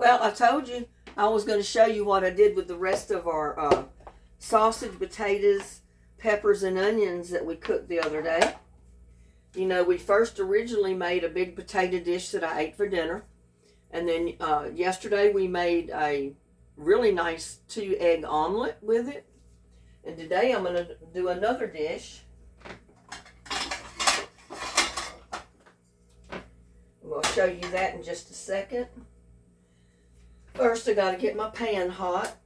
Well, I told you I was going to show you what I did with the rest of our sausage, potatoes, peppers, and onions that we cooked the other day. You know, we first originally made a big potato dish that I ate for dinner. And then yesterday we made a really nice 2-egg omelet with it. And today I'm going to do another dish. We'll show you that in just a second. First, I got to get my pan hot.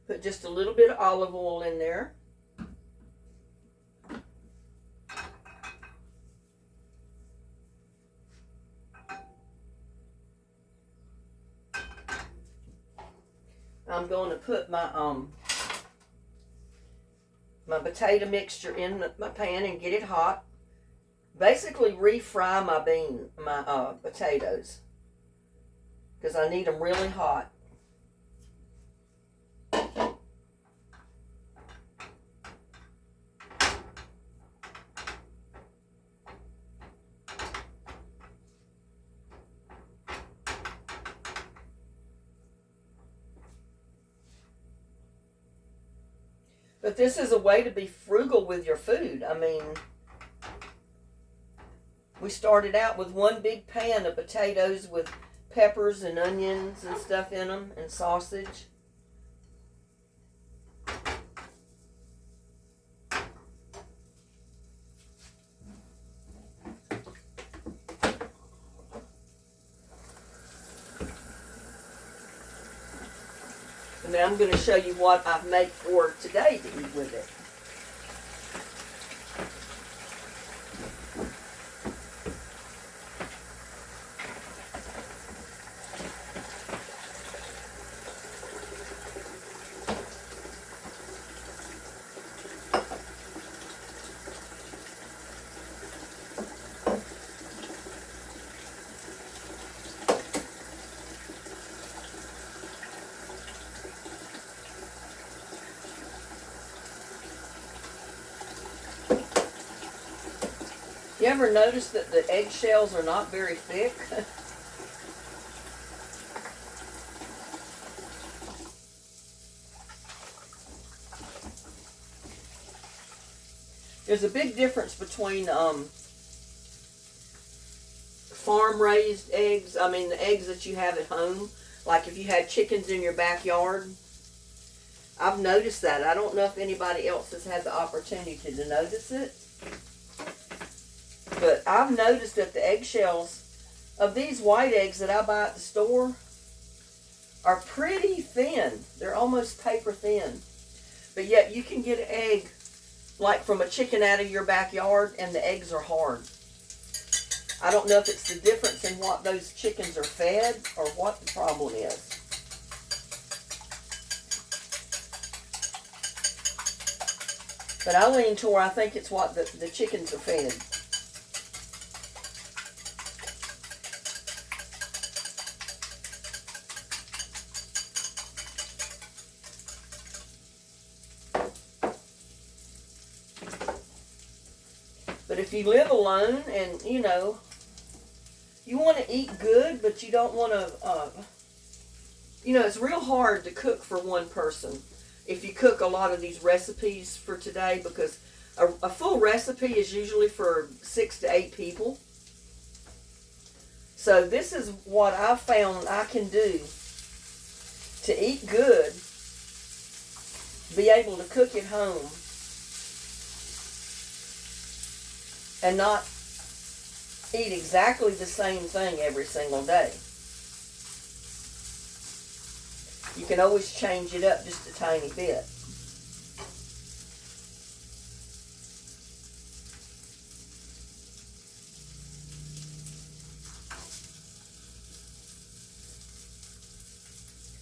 Put just a little bit of olive oil in there. I'm going to put my my potato mixture in my pan and get it hot. Basically refry my potatoes, because I need them really hot. But this is a way to be frugal with your food. I mean, we started out with one big pan of potatoes with peppers and onions and stuff in them, and sausage. And then I'm going to show you what I've made for today to eat with it. You ever notice that the eggshells are not very thick? There's a big difference between farm-raised eggs. I mean, the eggs that you have at home. Like if you had chickens in your backyard. I've noticed that. I don't know if anybody else has had the opportunity to notice it. But I've noticed that the eggshells of these white eggs that I buy at the store are pretty thin. They're almost paper thin. But yet you can get an egg like from a chicken out of your backyard and the eggs are hard. I don't know if it's the difference in what those chickens are fed or what the problem is. But I lean to where I think it's what the chickens are fed. But if you live alone and, you know, you want to eat good, but you don't want to, you know, it's real hard to cook for one person if you cook a lot of these recipes for today, because a full recipe is usually for 6 to 8 people. So this is what I found I can do to eat good, be able to cook at home, and not eat exactly the same thing every single day. You can always change it up just a tiny bit.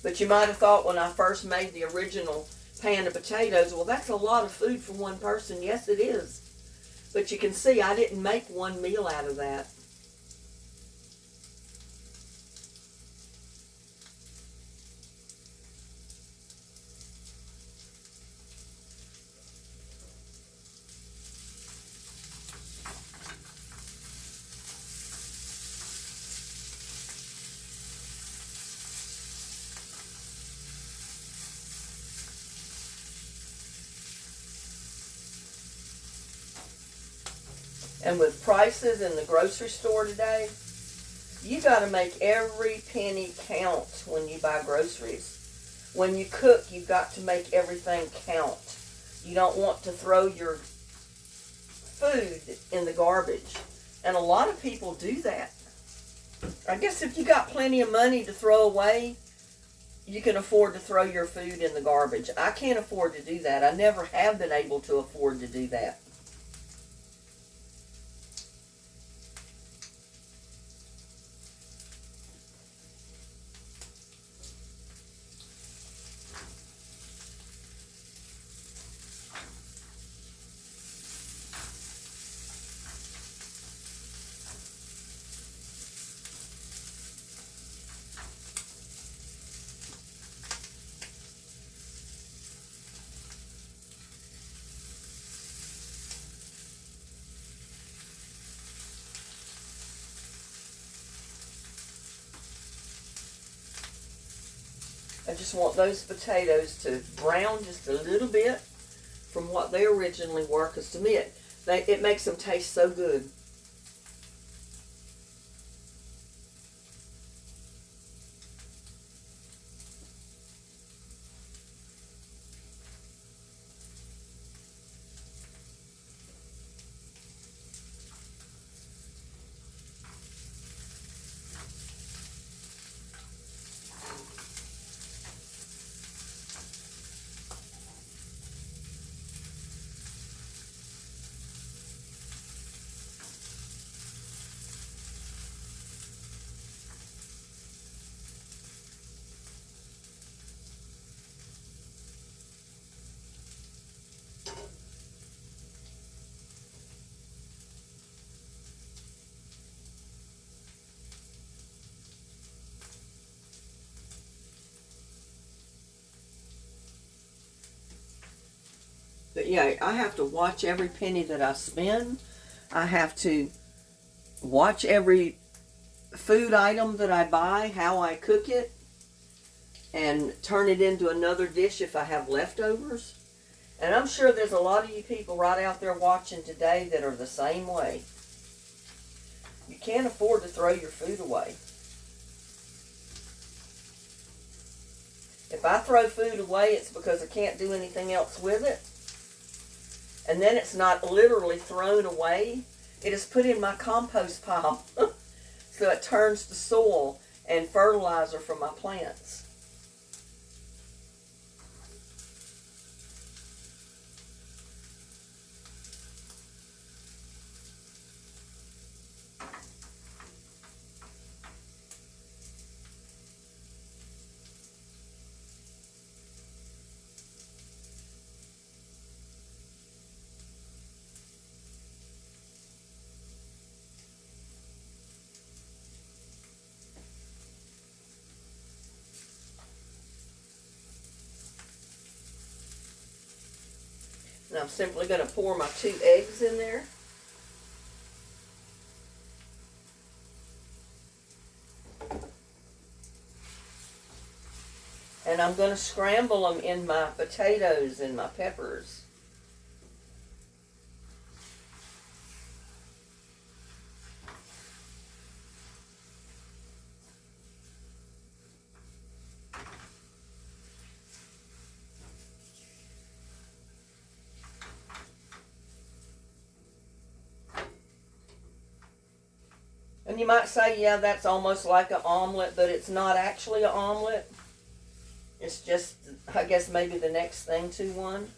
But you might have thought when I first made the original pan of potatoes, well, that's a lot of food for one person. Yes, it is. But you can see I didn't make one meal out of that. And with prices in the grocery store today, you got to make every penny count when you buy groceries. When you cook, you've got to make everything count. You don't want to throw your food in the garbage. And a lot of people do that. I guess if you got plenty of money to throw away, you can afford to throw your food in the garbage. I can't afford to do that. I never have been able to afford to do that. I just want those potatoes to brown just a little bit from what they originally were, because to me it makes them taste so good. But yeah, I have to watch every penny that I spend. I have to watch every food item that I buy, how I cook it, and turn it into another dish if I have leftovers. And I'm sure there's a lot of you people right out there watching today that are the same way. You can't afford to throw your food away. If I throw food away, it's because I can't do anything else with it. And then it's not literally thrown away. It is put in my compost pile. So it turns to soil and fertilizer for my plants. And I'm simply going to pour my 2 eggs in there. And I'm going to scramble them in my potatoes and my peppers. And you might say, yeah, that's almost like an omelet, but it's not actually an omelet. It's just, I guess, maybe the next thing to one.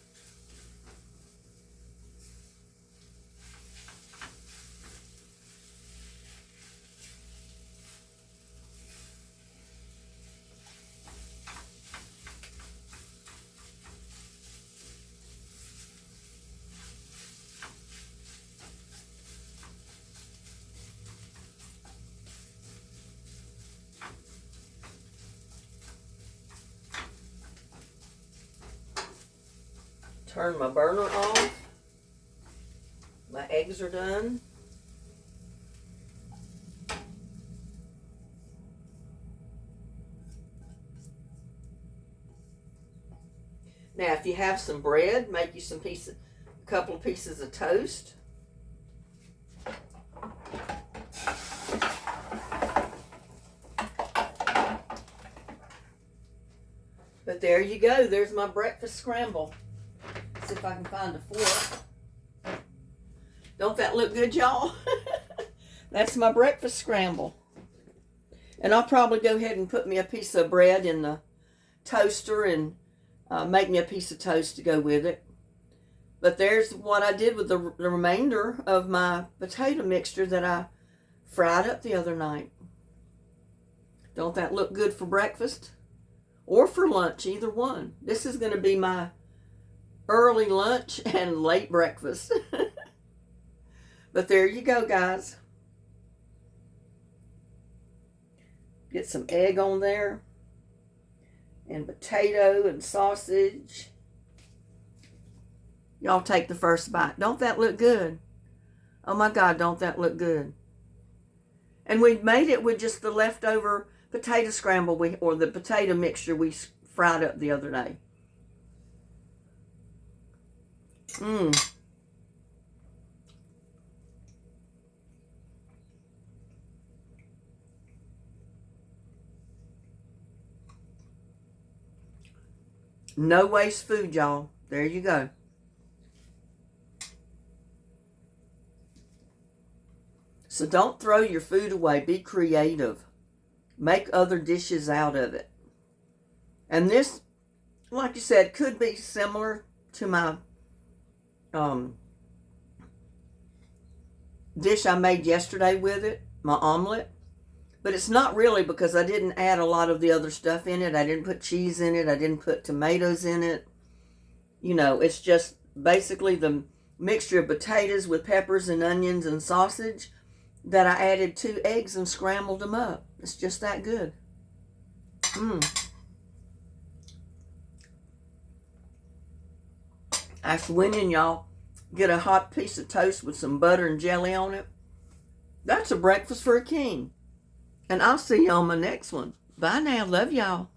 Turn my burner off. My eggs are done. Now, if you have some bread, make you some a couple of pieces of toast. But there you go. There's my breakfast scramble. See if I can find a fork. Don't that look good, y'all? That's my breakfast scramble. And I'll probably go ahead and put me a piece of bread in the toaster and make me a piece of toast to go with it. But there's what I did with the remainder of my potato mixture that I fried up the other night. Don't that look good for breakfast? Or for lunch, either one. This is going to be my early lunch and late breakfast. But there you go, guys. Get some egg on there. And potato and sausage. Y'all take the first bite. Don't that look good? Oh my God, don't that look good? And we made it with just the leftover potato scramble or the potato mixture we fried up the other day. No waste food, y'all. There you go. So don't throw your food away. Be creative. Make other dishes out of it. And this, like you said, could be similar to my dish I made yesterday with it, my omelet. But it's not really, because I didn't add a lot of the other stuff in it. I didn't put cheese in it. I didn't put tomatoes in it. You know, it's just basically the mixture of potatoes with peppers and onions and sausage that I added 2 eggs and scrambled them up. It's just that good. That's winning, y'all. Get a hot piece of toast with some butter and jelly on it. That's a breakfast for a king. And I'll see you on my next one. Bye now. Love y'all.